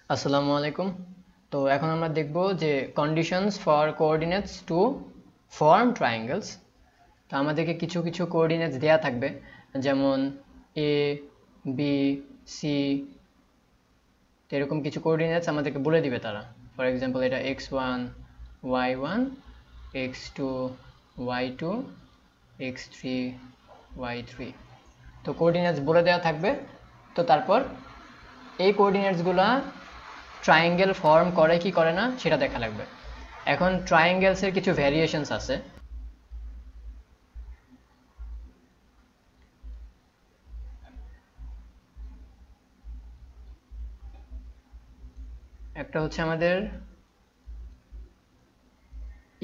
আসসালামু আলাইকুম। তো এখন আমরা দেখব যে conditions for coordinates to form triangles. তো আমাদেরকে কিছু কিছু কোঅর্ডিনেটস দেয়া থাকবে, যেমন এ, বি, সি। এরকম কিছু কোঅর্ডিনেটস আমাদেরকে বলে দিবে তারা। ফর এক্সাম্পল, এটা x1 y1 x2 y2 x3 y3। তো কোঅর্ডিনেটস বলে দেওয়া থাকবে। তো তারপর এই কোঅর্ডিনেটসগুলো ট্রায়াঙ্গেল ফর্ম করে কি করে না সেটা দেখা লাগবে। এখন ট্রায়াঙ্গেলসের কিছু ভ্যারিয়েশনস আছে। একটা হচ্ছে আমাদের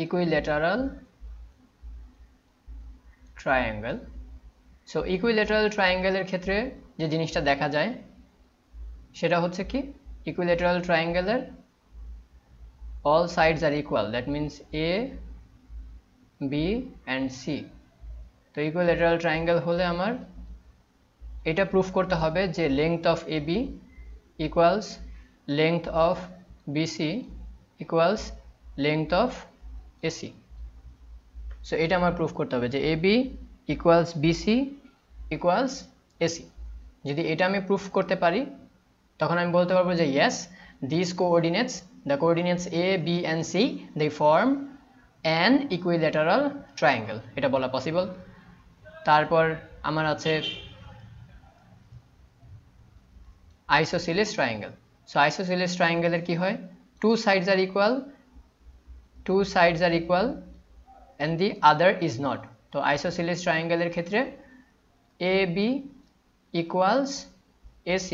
ইকুইল্যাটারাল ট্রায়াঙ্গেল। সো ইকুইল্যাটারাল ট্রায়াঙ্গেলের ক্ষেত্রে যে জিনিসটা দেখা যায় সেটা হচ্ছে কি, equilateral ট্রায়াঙ্গেলের all sides are equal, that means A, B and C। তো ইকুইল্যাটারাল ট্রায়াঙ্গেল হলে আমার এটা প্রুফ করতে হবে যে length of AB equals length of BC equals length of AC। So এটা আমার প্রুফ করতে হবে যে AB equals BC equals AC। যদি এটা আমি প্রুফ করতে পারি তখন আমি বলতে পারবো যে yes, these coordinates, the coordinates A, B and C, they form an equilateral triangle। এটা বলা পসিবল। তারপর আমার আছে isosceles triangle। So isosceles triangle এর কি হয়, two sides are equal and the other is not। তো isosceles triangle এর ক্ষেত্রে AB equals AC।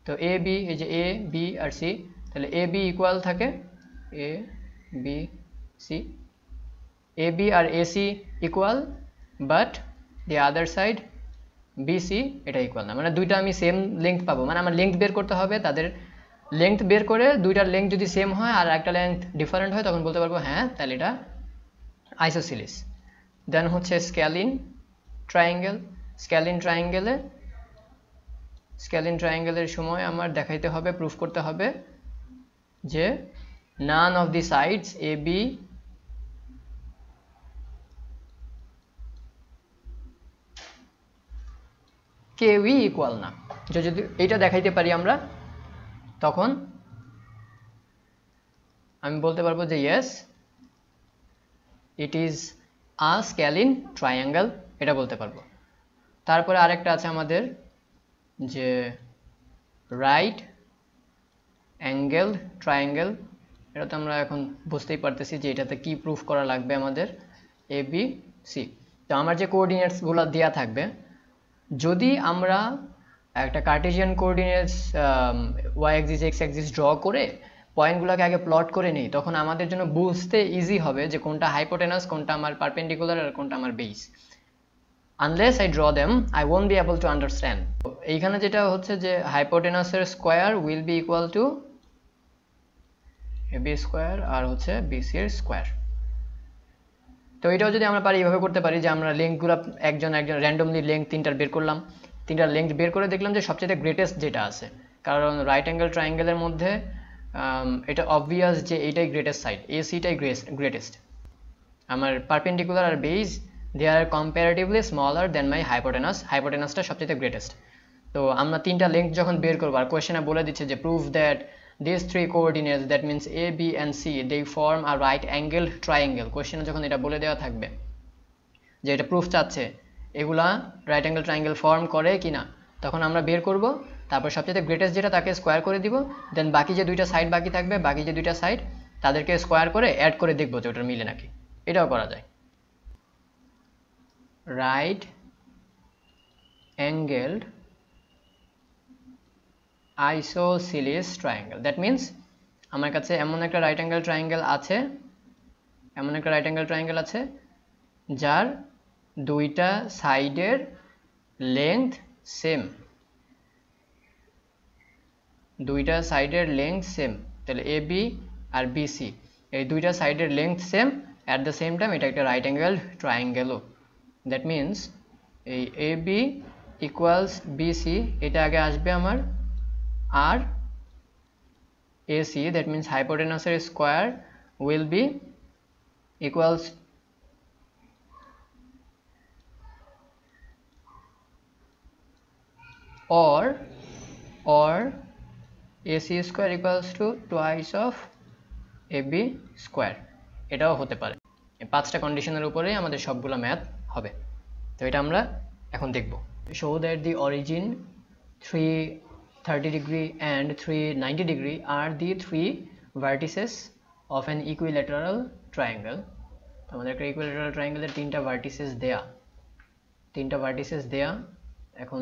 তো AB, এই যে A, B আর C, তাহলে AB ইকুয়াল থাকে A, B, C। AB আর AC equal, but the other side BC এটা ইকুয়াল না। মানে দুইটা আমি সেম লেংথ পাবো, মানে আমার লেংথ বের করতে হবে, তাদের লেংথ বের করে দুইটার লেংথ যদি সেম হয় আর একটা লেংথ ডিফারেন্ট হয় তখন বলতে পারবো হ্যাঁ তাহলে এটা আইসোসিলিস। দেন হচ্ছে স্ক্যালিন ট্রায়াঙ্গেল। স্ক্যালিন ট্রায়াঙ্গেলের সময় আমার দেখাইতে হবে, প্রুফ করতে হবে যে none of the sides AB কেউই ইকুয়াল না। যদি এইটা দেখাইতে পারি আমরা তখন আমি বলতে পারবো যে yes, it is a scalene triangle, এটা বলতে পারবো। তারপরে আরেকটা আছে আমাদের যে রাইট অ্যাঙ্গেল ট্রায়াঙ্গেল। এটা তো আমরা এখন বুঝতেই পারতেছি যে এটাতে কি প্রুফ করা লাগবে আমাদের, ABC। তো আমার যে কোঅর্ডিনেটসগুলো দেওয়া থাকবে, যদি আমরা একটা Cartesian coordinates Y axis X axis draw করে পয়েন্টগুলোকে আগে প্লট করে নিই, তখন আমাদের জন্য বুঝতে ইজি হবে যে কোনটা হাইপোটেনাস, কোনটা আমার পারপেন্ডিকুলার আর কোনটা আমার base. Unless I draw them I won't be able to understand. এইখানে যেটা হচ্ছে যে হাইপোটেনাসের square will be equal to AB square আর হচ্ছে বিসি এর স্কোয়ার। তো এটাও যদি আমরা পারি এইভাবে করতে পারি যে আমরা লেংথগুলো একজন র্যান্ডমলি লেংথ তিনটার বের করলাম, তিনটার লেংথ বের করে দেখলাম যে সবচেয়ে গ্রেটেস্ট যেটা আছে, কারণ রাইট অ্যাঙ্গেল ট্রায়াঙ্গেলের মধ্যে এটা অবভিয়াস যে এইটাই গ্রেটেস্ট সাইড, এসিটাই গ্রেটেস্ট। আমার পারপেন্ডিকুলার আর বেস দে আর কম্পারেটিভলি স্মলার দেন মাই হাইপোটেনাসটা সবচেয়ে গ্রেটেস্ট। তো আমরা তিনটা লেংথ যখন বের করবো আর কোয়েশ্চেনে বলে দিচ্ছে যে prove that these three coordinates, that means A, B and C, they form a right angled triangle। কোশ্চেনে যখন এটা বলে দেওয়া থাকবে যে এটা প্রুফ চাচ্ছে এগুলা রাইট অ্যাঙ্গেল ট্রায়াঙ্গেল ফর্ম করে কিনা, তখন আমরা বের করব, তারপর সবচেয়ে গ্রেটেস্ট যেটা তাকে স্কোয়ার করে দিব, দেন বাকি যে দুইটা সাইড বাকি থাকবে, বাকি যে দুইটা সাইড তাদেরকে স্কোয়ার করে অ্যাড করে দেখবো যে ওটার মিলে নাকি। এটাও করা যায়। Right angled isosceles triangle, that means আমার কাছে এমন একটা রাইট অ্যাঙ্গেল ট্রায়াঙ্গেল আছে যার দুইটা সাইডের লেংথ সেম, তাহলে AB আর BC এই দুইটা সাইডের length same, at the same time এটা একটা রাইট অ্যাঙ্গেল ট্রায়াঙ্গেলও। দ্যাট মিন্স এই AB ইকুয়ালস BC, এটা আগে আসবে আমার আর AC, that means hypotenuse square will be equals or AC square equals to twice of AB square, এটাও হতে পারে। এই পাঁচটা কন্ডিশনের উপরেই আমাদের সবগুলো ম্যাথ হবে। তো এটা আমরা এখন দেখব। Show that the origin 330 degree and 390 degree are the three vertices of an equilateral triangle. তো আমাদের একটা ইকুইল্যাটারাল ট্রায়াঙ্গেলের তিনটা ভার্টিসেস দেয়া, এখন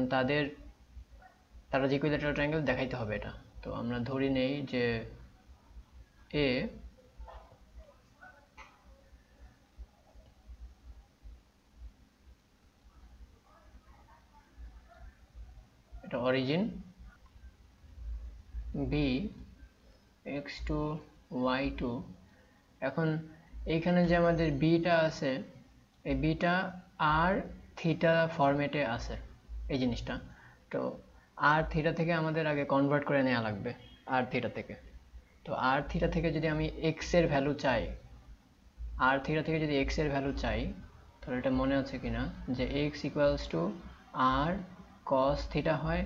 তারা যে ইকুইল্যাটারাল ট্রায়াঙ্গেল দেখাইতে হবে এটা। তো আমরা ধরে নেই যে A এটা অরিজিন, B x2 y2। এখন এইখানে যে আমাদের বিটা আছে, এই বিটা আর থিটা ফরম্যাটে আছে এই জিনিসটা। তো আর থিটা থেকে আমাদের আগে কনভার্ট করে নেওয়া লাগবে আর থিটা থেকে। তো আর থিটা থেকে যদি আমি এক্স এর ভ্যালু চাই, তাহলে এটা মনে আছে কিনা যে x equals to r cos theta হয়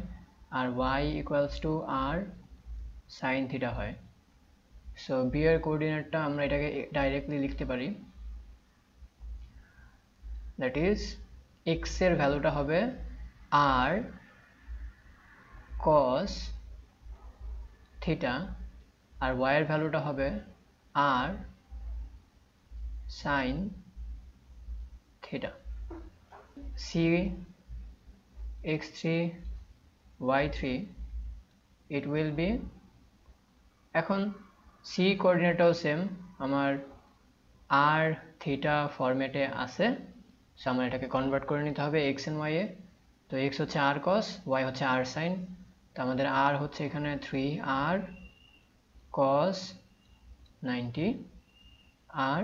আর y equals to r sine theta হয়। সো বি এর কোঅর্ডিনেটটা আমরা এটাকে ডাইরেক্টলি লিখতে পারি, দ্যাট ইজ এক্স এর ভ্যালুটা হবে আর কস থিটা আর ওয়াই এর ভ্যালুটা হবে আর sine theta. C x3 y3 it will be, এখন সি কোঅর্ডিনেটটাও সেম, আমার আর থিটা ফরম্যাটে আছে। সো আমার এটাকে কনভার্ট করে নিতে হবে এক্স এন্ড ওয়াই এ। তো এক্স হচ্ছে আর কস, ওয়াই হচ্ছে আর সাইন। তো আমাদের আর হচ্ছে এখানে 3r cos 90 আর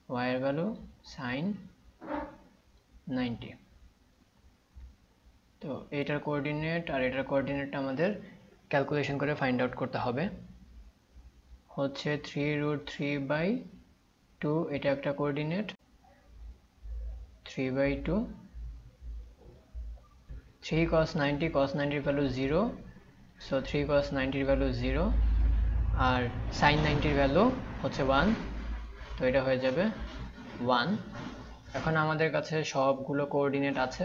ওয়াই এর ভ্যালু সাইন 90। তো এটার কোঅর্ডিনেট আর এটার কোঅর্ডিনেটটা আমাদের ক্যালকুলেশন করে ফাইন্ড আউট করতে হবে। হচ্ছে 3√3/2, এটা একটা কোঅর্ডিনেট, 3/2। 3 cos 90, cos 90 এর ভ্যালু 0, সো 3 cos 90 এর ভ্যালু 0 আর sin 90 এর ভ্যালু হচ্ছে 1, তো এটা হয়ে যাবে 1। এখন আমাদের কাছে সবগুলো কোঅর্ডিনেট আছে,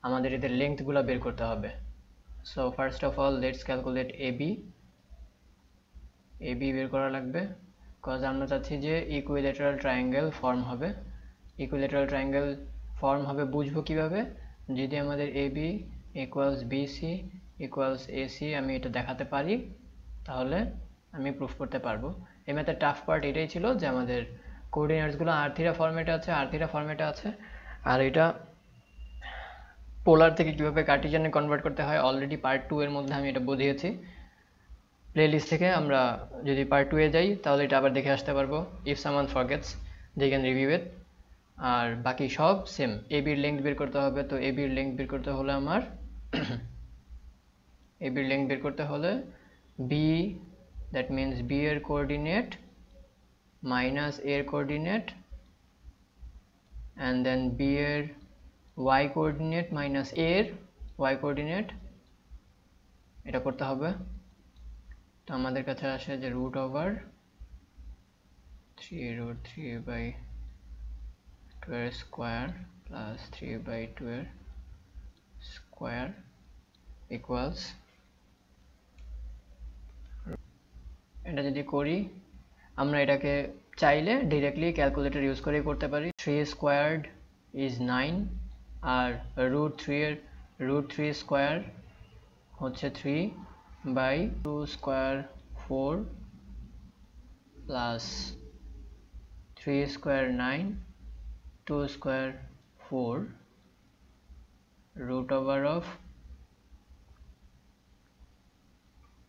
আমাদের এদের লেংথগুলো বের করতে হবে। So first of all let's calculate AB বের করা লাগবে, কজ আমরা চাচ্ছি যে ইকুইল্যাটারাল ট্রায়াঙ্গেল ফর্ম হবে। ইকুইল্যাটারাল ট্রায়াঙ্গেল ফর্ম হবে বুঝবো কিভাবে, যদি আমাদের AB equals BC equals AC আমি এটা দেখাতে পারি, তাহলে আমি প্রুফ করতে পারবো। এই ম্যাথের টাফ পার্ট এটাই ছিল যে আমাদের কোঅর্ডিনেটসগুলো আর থিটা ফরম্যাটে আছে, আর এটা পোলার থেকে কিভাবে কার্টিজানে কনভার্ট করতে হয় অলরেডি পার্ট 2 এর মধ্যে আমি এটা বুঝিয়েছি। প্লেলিস্ট থেকে আমরা যদি পার্ট 2 এ যাই তাহলে এটা আবার দেখে আসতে পারবো। If someone forgets they can review it. আর বাকি সব সেম। এবির লেংথ বের করতে হবে, তো এবির লেংথ বের করতে হলে আমার এবির লেংথ বের করতে হলে বি, দ্যাট মিন্স বি এর কোঅর্ডিনেট মাইনাস এর কোঅর্ডিনেট অ্যান্ড দেন বি এর y কোঅর্ডিনেট মাইনাস এর y কোঅর্ডিনেট, এটা করতে হবে। তো আমাদের কাছে আসে যে √3√3/2 এর স্কয়ার প্লাস 3/2 এর স্কয়ার ইকুয়ালস, এটা যদি করি আমরা এটাকে চাইলে ডাইরেক্টলি ক্যালকুলেটর ইউজ করে করতে পারি। 3 স্কয়ার্ড ইজ 9 আর √3 স্কয়ার হচ্ছে 3/2 square 4 plus 3 square 9, 2 square 4, root over of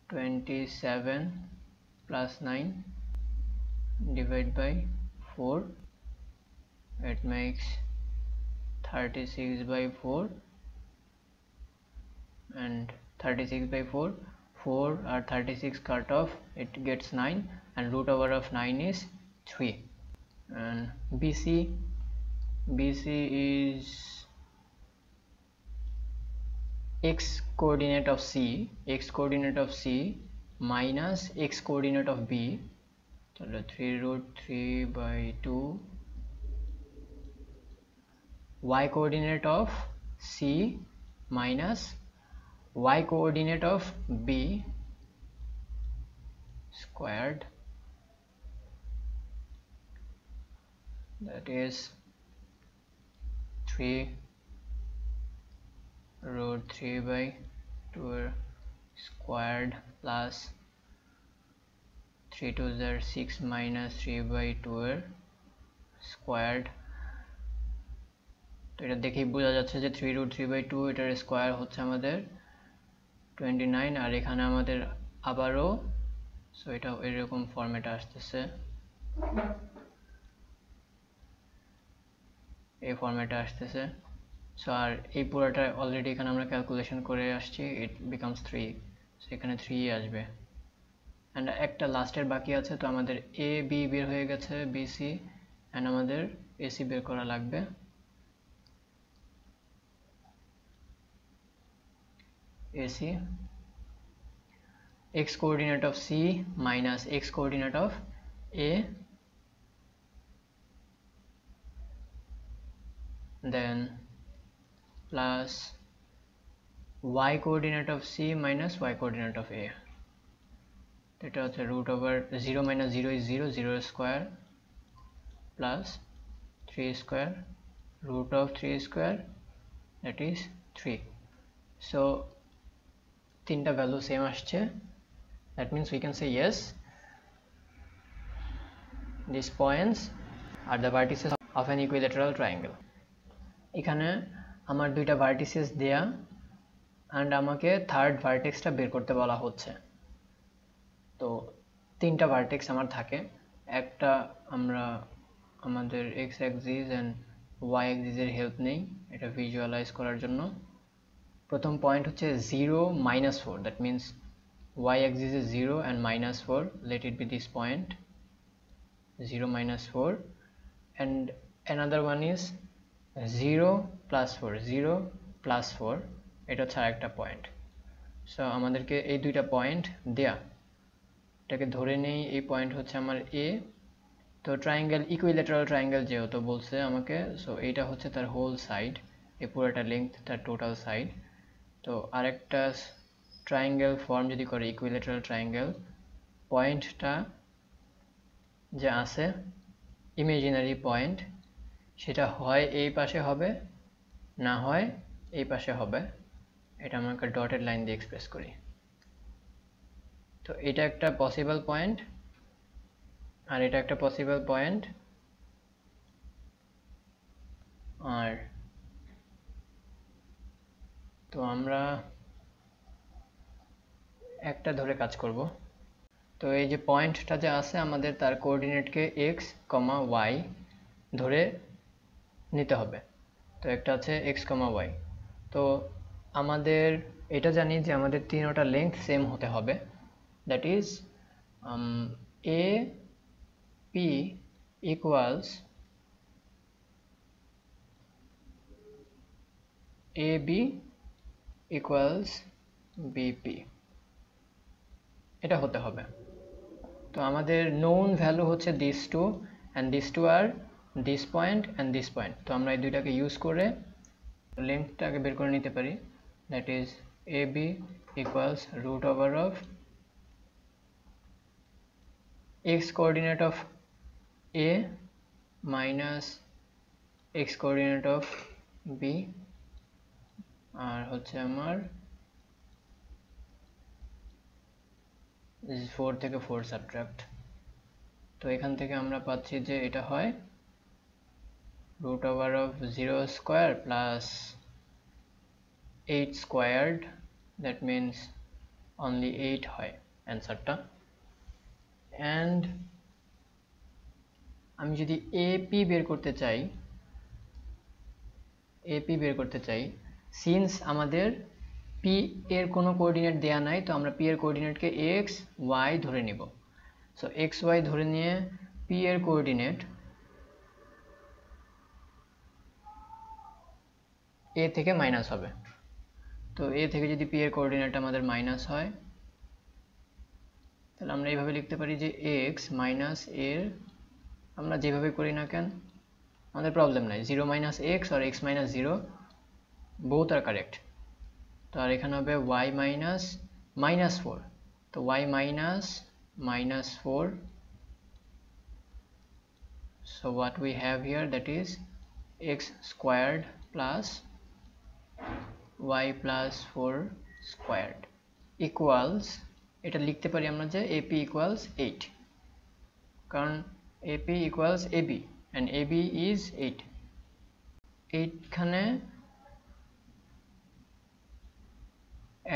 27 plus 9 divide by 4, it makes 36/4 and 36/4 4 R 36 cut off, it gets 9, and root over of 9 is 3. And BC is x coordinate of C minus x coordinate of B. So 3 root 3 by 2 y coordinate of C minus y coordinate of B squared, that is 3 root 3 by 2 squared plus 3 to the 6 minus 3 by 2 squared. তো এটা দেখেই বোঝা যাচ্ছে যে 3 root 3 by 2 এটার square হচ্ছে আমাদের 29, আর এখানে আমাদের আবারও সো এটা এরকম ফরম্যাটে আসতেছে, এই ফরম্যাটে আসতেছে। সো আর এই পুরোটা অলরেডি এখানে আমরা ক্যালকুলেশন করে আসছি, ইট বিকামস 3, সো এখানে 3 আসবে। অ্যান্ড একটা লাস্টের বাকি আছে, তো আমাদের এ বি বের হয়ে গেছে, বিসি, অ্যান্ড আমাদের এসি বের করা লাগবে। AC, x coordinate of C minus x coordinate of A, then plus y coordinate of C minus y coordinate of A. এটা হচ্ছে root over 0 minus 0 is 0, 0 square plus 3 square root of 3 square, that is 3. So তিনটা value same আসছে, that means we can say yes, these points are the vertices of an equilateral triangle. এখানে আমার দুইটা vertices দেয়া, and আমাকে third ভার্টেক্সটা বের করতে বলা হচ্ছে। তো তিনটা ভার্টেক্স আমার থাকে, একটা আমরা আমাদের x অ্যাক্সিস এন্ড y অ্যাক্সিসের হেল্প নেই এটা ভিজুয়ালাইজ করার জন্য। প্রথম পয়েন্ট হচ্ছে 0 minus 4, that means y axis is 0 and minus 4, let it be this point 0 minus 4, and another one is 0 plus 4, 0 plus 4, এটা হচ্ছে আরেকটা পয়েন্ট। সো আমাদেরকে এই দুইটা পয়েন্ট দেয়া, এটাকে ধরে নেই এই পয়েন্ট হচ্ছে আমার এ। তো ট্রায়াঙ্গেল ইকুইল্যাটারাল ট্রায়াঙ্গেল যেহেতু বলছে আমাকে, সো এইটা হচ্ছে তার হোল সাইড, এই পুরোটা লেংথ তার টোটাল সাইড। তো আরেকটা ট্রায়াঙ্গেল ফর্ম যদি করে ইকুইল্যাটারাল ট্রায়াঙ্গেল, পয়েন্টটা যে আছে ইমাজিনারি পয়েন্ট, সেটা হয় এই পাশে হবে, না হয় এই পাশে হবে। এটা আমরা একটা ডটেড লাইন দিয়ে এক্সপ্রেস করি। তো এটা একটা পসিবল পয়েন্ট, আর এটা একটা পসিবল পয়েন্ট, আর তো আমরা একটা ধরে কাজ করব। তো এই যে পয়েন্টটা যে আছে আমাদের, তার কোঅর্ডিনেটকে x, y ধরে নিতে হবে। তো একটা আছে x, y। তো আমাদের এটা জানি যে আমাদের তিনটা লেংথ সেম হতে হবে, that is AP equals AB equals BP, এটা হতে হবে। তো আমাদের known ভ্যালু হচ্ছে these two, and these two are this point and this point। তো আমরা এই দুইটাকে ইউজ করে লেংথটাকে বের করে নিতে পারি, that is AB equals root over of x coordinate of A minus x coordinate of B, আর হচ্ছে আমার 4 থেকে 4 সাবট্রাক্ট। তো এখান থেকে আমরা পাচ্ছি যে এটা হয় root over of 0 square plus 8 squared, that means only 8 হয় অ্যান্সারটা। and আমি যদি AP বের করতে চাই, সিন্স আমাদের P পি এর কোনো কোঅর্ডিনেট দেয়া নাই, তো আমরা পি এর কোঅর্ডিনেটকে এক্স ওয়াই ধরে নিব। সো এক্স ওয়াই ধরে নিয়ে পি এর কোঅর্ডিনেট এ থেকে মাইনাস হবে। তো এ থেকে যদি পি এর কোঅর্ডিনেট আমাদের মাইনাস হয়, তাহলে আমরা এইভাবে লিখতে পারি যে এক্স মাইনাস এর, আমরা যেভাবে করি না কেন আমাদের প্রবলেম নাই, 0 মাইনাস এক্স আর X minus 0 both are correct। তো আর এখানে হবে y মাইনাস মাইনাস 4, তো y minus minus 4, so what we have here, that is x squared plus y plus 4 squared equals, এটা লিখতে পারি আমরা যে ap equals 8, কারণ ap equals ab and ab is 8। এইখানে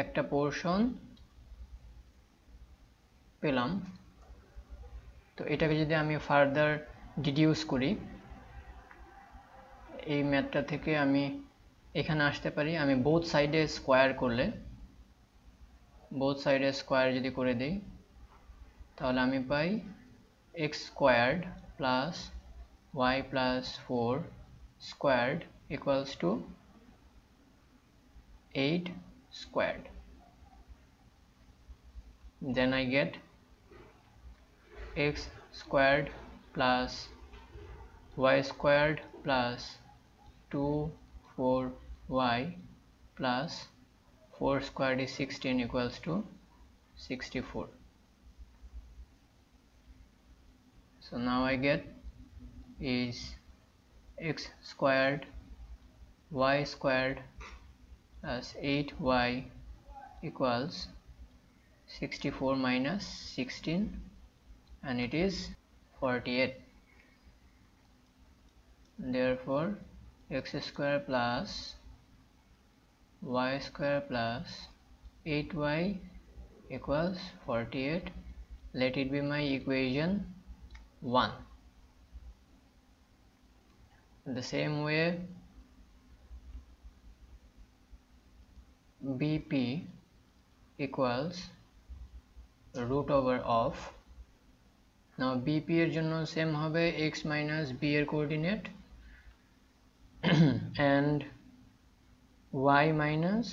একটা পোরশন পেলাম। তো এটাকে যদি আমি ফার্দার ডিডিউস করি, এই ম্যাথটা থেকে আমি এখানে আসতে পারি, আমি বোথ সাইডে স্কোয়ার করলে, বোথ সাইডে স্কোয়ার যদি করে দিই, তাহলে আমি পাই x squared plus y plus 4 squared equals to 8 squared। Then I get x squared plus y squared plus 2 4y plus 4 squared is 16 equals to 64। So now I get is x squared y squared plus 8y equals 64 minus 16, and it is 48। Therefore x square plus y square plus 8y equals 48। Let it be my equation 1। The same way bp equals root over of, now bp এর জন্য same হবে x minus b এর coordinate and y minus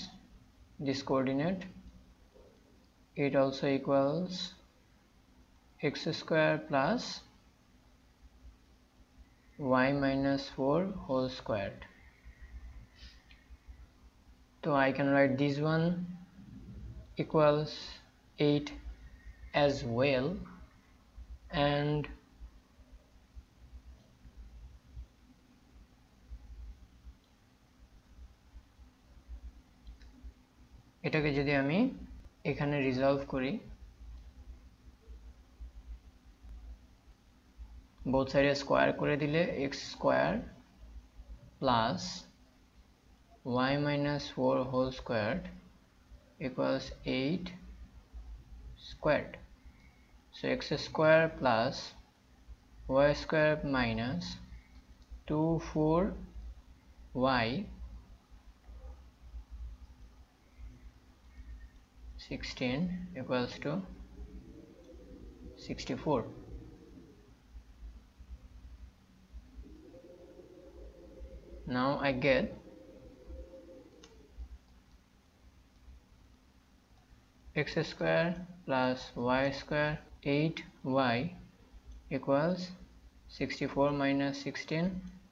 this coordinate, it also equals x square plus y minus 4 whole squared। So I can write this one equals 8 as well, and এটাকে যদি আমি এখানে resolve করি, both সাইডে square করে দিলে x square plus y minus 4 whole squared equals 8 squared। So x square plus y square minus 2 4y 16 equals to 64। Now I get x square plus y square 8y equals 64 minus 16,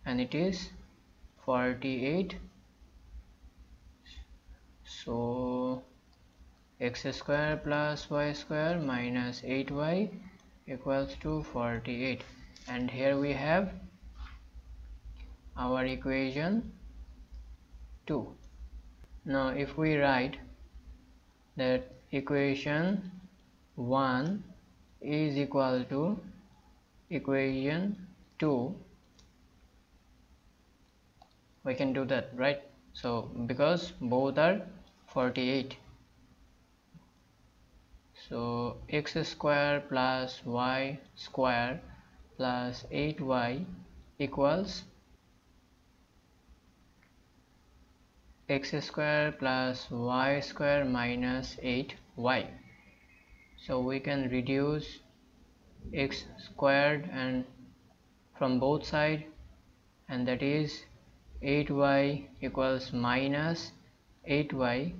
and it is 48। So x square plus y square minus 8y equals to 48, and here we have our equation 2। Now if we write that equation 1 is equal to equation 2, we can do that, right? So because both are 48, so x square plus y square plus 8y equals x square plus y square minus 8y. So we can reduce x squared and from both sides, and that is 8y equals minus 8y,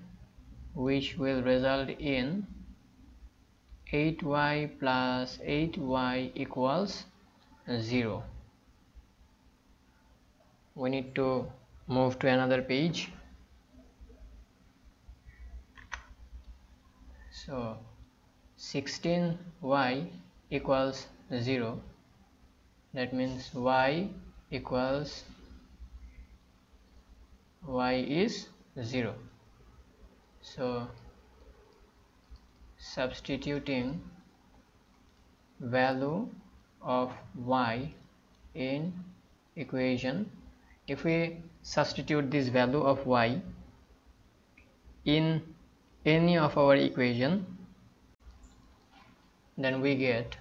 which will result in 8y plus 8y equals 0. We need to move to another page. So 16y equals 0. That means y is 0. So substituting value of y in equation, if we substitute this value of y in any of our equation, then we get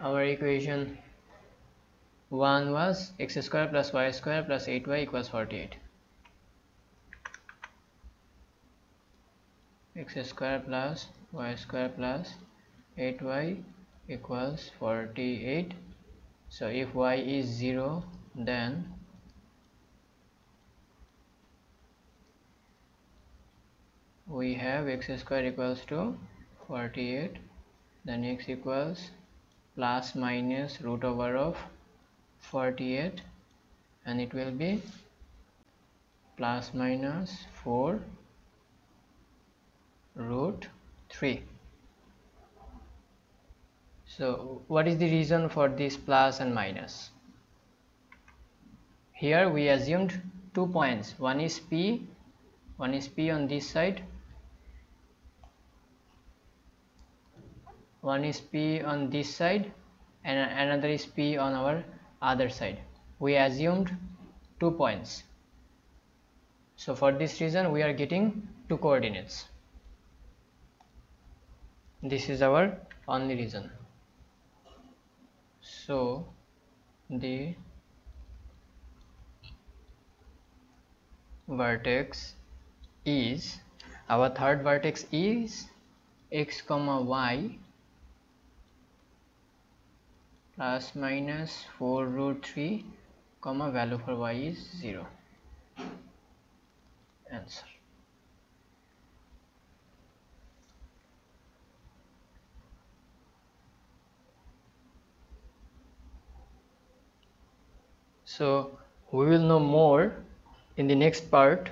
our equation 1 was x square plus y square plus 8y equals 48. X square plus y square plus 8y equals 48. So if y is 0, then we have x square equals to 48, then x equals plus minus root over of 48, and it will be plus minus 4 root 3. So what is the reason for this plus and minus? Here we assumed 2 points, one is P on this side, one is P on this side, and another is P on our other side. We assumed 2 points. So for this reason we are getting 2 coordinates. This is our only reason. So the vertex is, our third vertex is x comma y plus minus 4 root 3 comma value for y is 0. Answer. So we will know more in the next part.